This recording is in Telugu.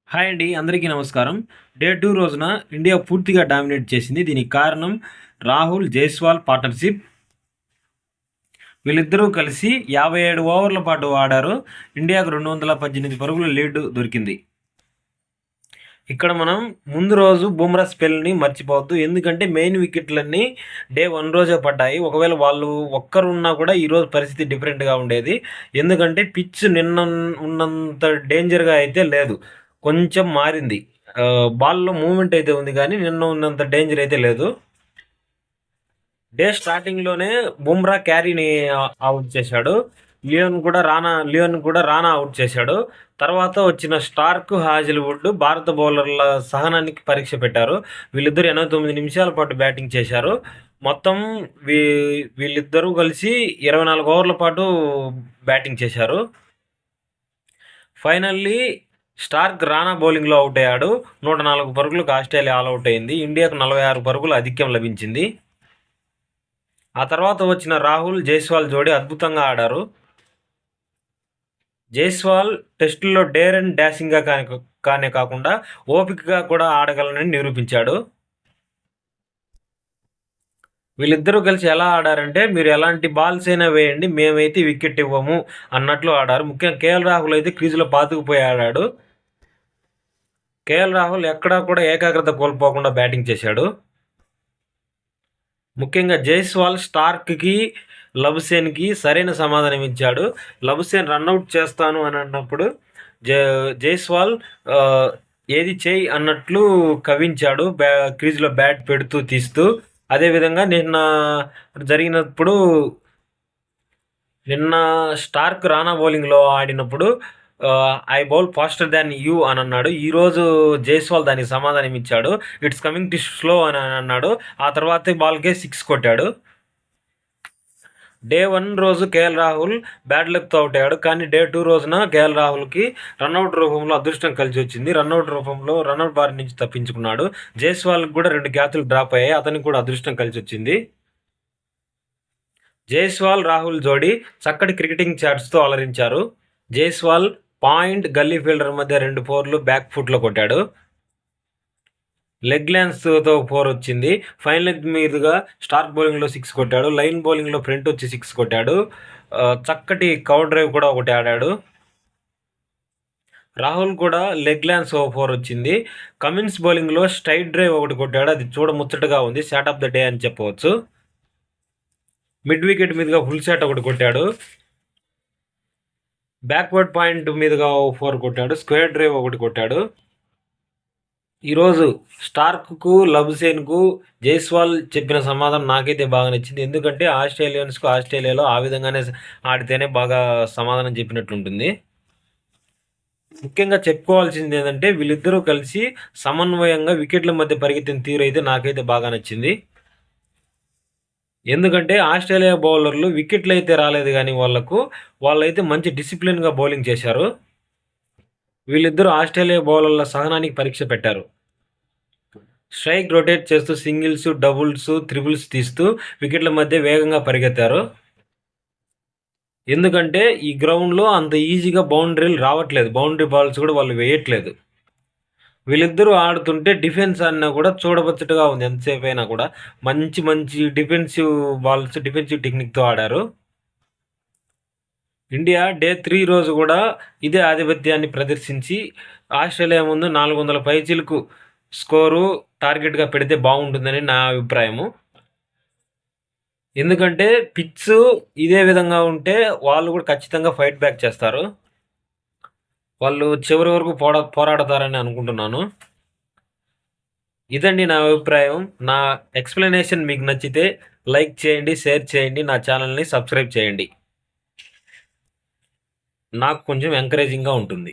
హాయ్ అండి, అందరికీ నమస్కారం. డే 2 రోజున ఇండియా పూర్తిగా డామినేట్ చేసింది. దీనికి కారణం రాహుల్, జైస్వాల్ పార్ట్నర్‌షిప్. వీళ్ళిద్దరూ కలిసి 57 ఓవర్ల పాటు ఆడారు. ఇండియాకు 218 పరుగుల లీడ్ దొరికింది. ఇక్కడ మనం ముందు రోజు బుమ్రా స్పెల్‌ని మర్చిపోవద్దు. ఎందుకంటే మెయిన్ వికెట్లన్నీ డే 1 రోజే పడ్డాయి. ఒకవేళ వాళ్ళు ఒక్కరున్నా కూడా ఈరోజు పరిస్థితి డిఫరెంట్‌గా ఉండేది. ఎందుకంటే పిచ్ నిన్న ఉన్నంత డేంజర్‌గా అయితే లేదు. కొంచెం మారింది. బాల్‌లో మూవ్‌మెంట్ అయితే ఉంది గానీ, నిన్న ఉన్నంత డేంజర్ అయితే లేదు. డే స్టార్టింగ్‌లోనే బుమ్రా క్యారీని ఔట్ చేశాడు. లియోన్ కూడా రానా ఔట్ చేశాడు. తర్వాత వచ్చిన స్టార్క్, హాజిల్‌వుడ్ భారత బౌలర్ల సహనానికి పరీక్ష పెట్టారు. వీళ్ళిద్దరూ 89 నిమిషాల పాటు బ్యాటింగ్ చేశారు. మొత్తం వీ వీళ్ళిద్దరూ కలిసి 24 ఓవర్ల పాటు బ్యాటింగ్ చేశారు. ఫైనల్లీ స్టార్క్ రానా బౌలింగ్లో అవుట్ అయ్యాడు. 104 పరుగులకు ఆస్ట్రేలియా ఆల్అవుట్ అయింది. ఇండియాకు 46 పరుగుల ఆధిక్యం లభించింది. ఆ తర్వాత వచ్చిన రాహుల్, జైస్వాల్ జోడీ అద్భుతంగా ఆడారు. జైస్వాల్ టెస్టుల్లో డేర్ అండ్ డాషింగ్గా కానే కాకుండా ఓపికగా కూడా ఆడగలనని నిరూపించాడు. వీళ్ళిద్దరూ కలిసి ఎలా ఆడారంటే, మీరు ఎలాంటి బాల్స్ అయినా వేయండి, మేమైతే వికెట్ ఇవ్వము అన్నట్లు ఆడారు. ముఖ్యంగా కేఎల్ రాహుల్ అయితే క్రీజులో పాతుకుపోయి ఆడాడు. కేఎల్ రాహుల్ ఎక్కడా కూడా ఏకాగ్రత కోల్పోకుండా బ్యాటింగ్ చేశాడు. ముఖ్యంగా జైస్వాల్ స్టార్క్కి, లబుసేన్కి సరైన సమాధానం ఇచ్చాడు. లబుసేన్ రన్అట్ చేస్తాను అని అన్నప్పుడు జైస్వాల్ ఏది చేయి అన్నట్లు కవించాడు, క్రీజ్లో బ్యాట్ పెడుతూ తీస్తూ. అదేవిధంగా నిన్న స్టార్క్ రానా బౌలింగ్లో ఆడినప్పుడు I bowl faster than you అని అన్నాడు. ఈరోజు జైస్వాల్ దానికి సమాధానం ఇచ్చాడు. ఇట్స్ కమింగ్ టు స్లో అని అన్నాడు. ఆ తర్వాత బాల్కే 6 కొట్టాడు. డే 1 రోజు కేఎల్ రాహుల్ బ్యాడ్ లక్తో అవుట్ అయ్యాడు. కానీ డే 2 రోజున కేఎల్ రాహుల్కి రన్అట్ రూపంలో అదృష్టం కలిసి వచ్చింది. రన్అట్ బార్ నుంచి తప్పించుకున్నాడు. జైస్వాల్కి కూడా 2 క్యాచ్లు డ్రాప్ అయ్యాయి. అతనికి కూడా అదృష్టం కలిసి వచ్చింది. జైస్వాల్, రాహుల్ జోడీ చక్కటి క్రికెటింగ్ చాట్స్తో అలరించారు. జైస్వాల్ పాయింట్, గల్లీ ఫీల్డర్ మధ్య 2 ఫోర్లు బ్యాక్ ఫుట్లో కొట్టాడు. లెగ్ ల్యాన్స్తో 4 వచ్చింది. ఫైన్ లెగ్ మీదుగా స్టార్క్ బౌలింగ్లో 6 కొట్టాడు. లైన్ బౌలింగ్లో ఫ్రంట్ వచ్చి 6 కొట్టాడు. చక్కటి కవర్ డ్రైవ్ కూడా ఒకటి ఆడాడు. రాహుల్ కూడా లెగ్ ల్యాన్స్ 4 వచ్చింది. కమిన్స్ బౌలింగ్లో స్ట్రైట్ డ్రైవ్ ఒకటి కొట్టాడు. అది చూడముచ్చటగా ఉంది. షాట్ ఆఫ్ ద డే అని చెప్పవచ్చు. మిడ్ వికెట్ మీదుగా ఫుల్ షాట్ ఒకటి కొట్టాడు. బ్యాక్వర్డ్ పాయింట్ మీదుగా 4 కొట్టాడు. స్క్వేర్ డ్రైవ్ ఒకటి కొట్టాడు. ఈరోజు స్టార్క్కు, లబుసేన్కు జైస్వాల్ చెప్పిన సమాధానం నాకైతే బాగా నచ్చింది. ఎందుకంటే ఆస్ట్రేలియాలో ఆ విధంగానే ఆడితేనే బాగా సమాధానం చెప్పినట్లుంటుంది. ముఖ్యంగా చెప్పుకోవాల్సింది ఏంటంటే, వీళ్ళిద్దరూ కలిసి సమన్వయంగా వికెట్ల మధ్య పరిగెత్తిన తీరు అయితే నాకైతే బాగా నచ్చింది. ఎందుకంటే ఆస్ట్రేలియా బౌలర్లు వికెట్లు అయితే రాలేదు, కానీ వాళ్ళైతే మంచి డిసిప్లిన్గా బౌలింగ్ చేశారు. వీళ్ళిద్దరూ ఆస్ట్రేలియా బౌలర్ల సహనానికి పరీక్ష పెట్టారు. స్ట్రైక్ రొటేట్ చేస్తూ సింగిల్స్, డబుల్స్, త్రిబుల్స్ తీస్తూ వికెట్ల మధ్య వేగంగా పరిగెత్తారు. ఎందుకంటే ఈ గ్రౌండ్లో అంత ఈజీగా బౌండరీలు రావట్లేదు. బౌండరీ బాల్స్ కూడా వాళ్ళు వేయట్లేదు. వీళ్ళిద్దరూ ఆడుతుంటే డిఫెన్స్ అన్నా కూడా చూడవచ్చుగా ఉంది. ఎంతసేపు అయినా కూడా మంచి మంచి డిఫెన్సివ్ బాల్స్, డిఫెన్సివ్ టెక్నిక్తో ఆడారు. ఇండియా డే 3 రోజు కూడా ఇదే ఆధిపత్యాన్ని ప్రదర్శించి ఆస్ట్రేలియా ముందు 400 పైచిలకు స్కోరు టార్గెట్గా పెడితే బాగుంటుందని నా అభిప్రాయము. ఎందుకంటే పిచ్ ఇదే విధంగా ఉంటే వాళ్ళు కూడా ఖచ్చితంగా ఫైట్ బ్యాక్ చేస్తారు. వాళ్ళు చివరి వరకు పోరాడతారని అనుకుంటున్నాను. ఇదండి నా అభిప్రాయం. నా ఎక్స్ప్లెనేషన్ మీకు నచ్చితే లైక్ చేయండి, షేర్ చేయండి, నా ఛానల్ని సబ్స్క్రైబ్ చేయండి. నాకు కొంచెం ఎంకరేజింగ్గా ఉంటుంది.